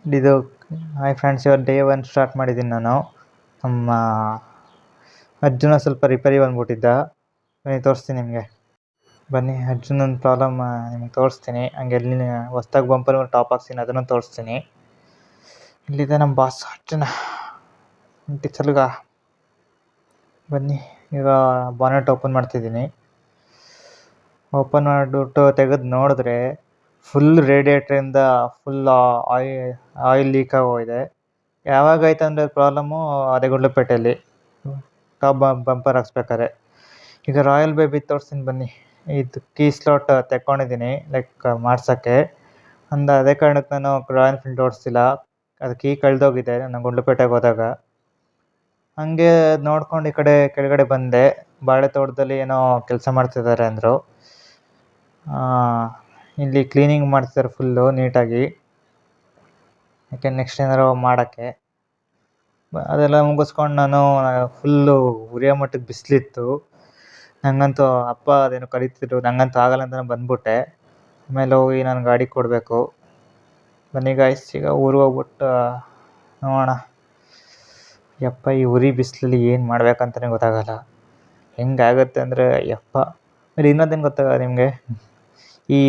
ಇದು hi friends, ಇವತ್ತು day 1 start ಮಾಡಿದ್ದೀನಿ ನಾನು. ನಮ್ಮ ಅರ್ಜುನ ಸ್ವಲ್ಪ ರಿಪೇರಿ ಬಂದ್ಬಿಟ್ಟಿದ್ದ. ಬನ್ನಿ ತೋರಿಸ್ತೀನಿ ನಿಮಗೆ. ಬನ್ನಿ ಅರ್ಜುನನ ಪ್ರಾಬ್ಲಮ್ ನಿಮ್ಗೆ ತೋರಿಸ್ತೀನಿ. ಹಂಗೆ ಎಲ್ಲಿ ಹೊಸ್ದಾಗಿ ಬಂಪರ್ ಟಾಪ್ ಹಾಕ್ಸ್ತೀನಿ, ಅದನ್ನು ತೋರಿಸ್ತೀನಿ. ಇಲ್ಲಿದೆ ನಮ್ಮ ಬಾಸ್ ಅರ್ಜುನ ಚಲುಗ. ಬನ್ನಿ ಈಗ ಬಾನೆಟ್ ಓಪನ್ ಮಾಡ್ತಿದ್ದೀನಿ. ಓಪನ್ ಮಾಡಿಬಿಟ್ಟು ತೆಗೆದು ನೋಡಿದ್ರೆ ಫುಲ್ ರೇಡಿಯೇಟ್ರಿಂದ ಫುಲ್ ಆಯಿಲ್ ಲೀಕ್ ಆಗೋಗಿದೆ. ಯಾವಾಗಾಯ್ತು ಅಂದರೆ ಪ್ರಾಬ್ಲಮ್ಮು ಅದೇ ಗುಂಡ್ಲುಪೇಟೆಯಲ್ಲಿ ಟಾಪ್ ಬಂಪರ್ ಹಾಕ್ಸ್ಬೇಕಾರೆ. ಈಗ ರಾಯಲ್ ಬೇಬಿ ತೋರಿಸ್ತೀನಿ ಬನ್ನಿ. ಇದು ಕೀ ಸ್ಲಾಟ್ ತೆಕ್ಕೊಂಡಿದ್ದೀನಿ ಲೈಕ್ ಮಾಡ್ಸೋಕ್ಕೆ. ಅದೇ ಕಾರಣಕ್ಕೆ ನಾನು ರಾಯಲ್ ಎನ್ಫೀಲ್ಡ್ ಓಡಿಸ್ತಿಲ್ಲ. ಅದು ಕೀ ಕಳೆದೋಗಿದೆ ನಾನು ಗುಂಡ್ಲುಪೇಟೆಗೆ ಹೋದಾಗ. ಹಾಗೆ ನೋಡ್ಕೊಂಡು ಈ ಕಡೆ ಕೆಳಗಡೆ ಬಂದೆ. ಬಾಳೆ ತೋಟದಲ್ಲಿ ಏನೋ ಕೆಲಸ ಮಾಡ್ತಿದ್ದಾರೆ ಅಂದರು. ಇಲ್ಲಿ ಕ್ಲೀನಿಂಗ್ ಮಾಡ್ತಿದ್ದಾರೆ ಫುಲ್ಲು ನೀಟಾಗಿ. ಯಾಕೆ ನೆಕ್ಸ್ಟ್ ಏನಾರು ಮಾಡೋಕ್ಕೆ. ಅದೆಲ್ಲ ಮುಗಿಸ್ಕೊಂಡು ನಾನು ಫುಲ್ಲು ಉರಿಯೋ ಮಟ್ಟಕ್ಕೆ ಬಿಸಿಲಿತ್ತು. ನನಗಂತೂ ಅಪ್ಪ ಅದೇನೋ ಕರೀತಿದ್ರು, ನನಗಂತೂ ಆಗಲ್ಲ ಅಂತ ನಾನು ಬಂದ್ಬಿಟ್ಟೆ. ಆಮೇಲೆ ಹೋಗಿ ನಾನು ಗಾಡಿ ಕೊಡಬೇಕು. ಬನ್ನಿ ಗಾಯ್ಸ್, ಈಗ ಊರಿಗೆ ಹೋಗ್ಬಿಟ್ಟು ನೋಡೋಣ. ಯಪ್ಪ ಈ ಉರಿ ಬಿಸಿಲಲ್ಲಿ ಏನು ಮಾಡ್ಬೇಕಂತಲೇ ಗೊತ್ತಾಗಲ್ಲ. ಹೆಂಗಾಗುತ್ತೆ ಅಂದರೆ ಯಪ್ಪ. ಆಮೇಲೆ ಇನ್ನೊಂದೇನು ಗೊತ್ತಾಗ ನಿಮಗೆ, ಈ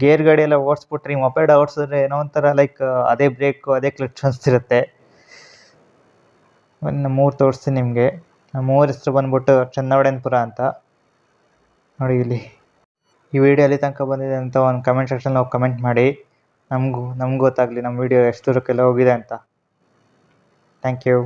ಗೇರ್ ಗಾಡಿ ಎಲ್ಲ ಓಡಿಸ್ಬಿಟ್ರೆ, ಈ ಮೊಪೆಡ್ ಓಡಿಸಿದ್ರೆ ಏನೋ ಒಂಥರ ಲೈಕ್ ಅದೇ ಬ್ರೇಕು ಅದೇ ಕ್ಲಚ್ ಅನಿಸ್ತಿರುತ್ತೆ. ನಮ್ಮೂರು ತೋರಿಸ್ತೀನಿ ನಿಮಗೆ. ನಮ್ಮೂರ ಹೆಸರು ಬಂದ್ಬಿಟ್ಟು ಚನ್ನವಡೆನಪುರ ಅಂತ. ನೋಡಿ ಇಲ್ಲಿ. ಈ ವಿಡಿಯೋ ಎಲ್ಲಿ ತನಕ ಬಂದಿದೆ ಅಂತ ಒಂದು ಕಮೆಂಟ್ ಸೆಕ್ಷನಲ್ಲಿ ಹೋಗಿ ಕಮೆಂಟ್ ಮಾಡಿ. ನಮಗೂ ಗೊತ್ತಾಗಲಿ ನಮ್ಮ ವಿಡಿಯೋ ಎಷ್ಟು ದೂರಕ್ಕೆಲ್ಲ ಹೋಗಿದೆ ಅಂತ. Thank you.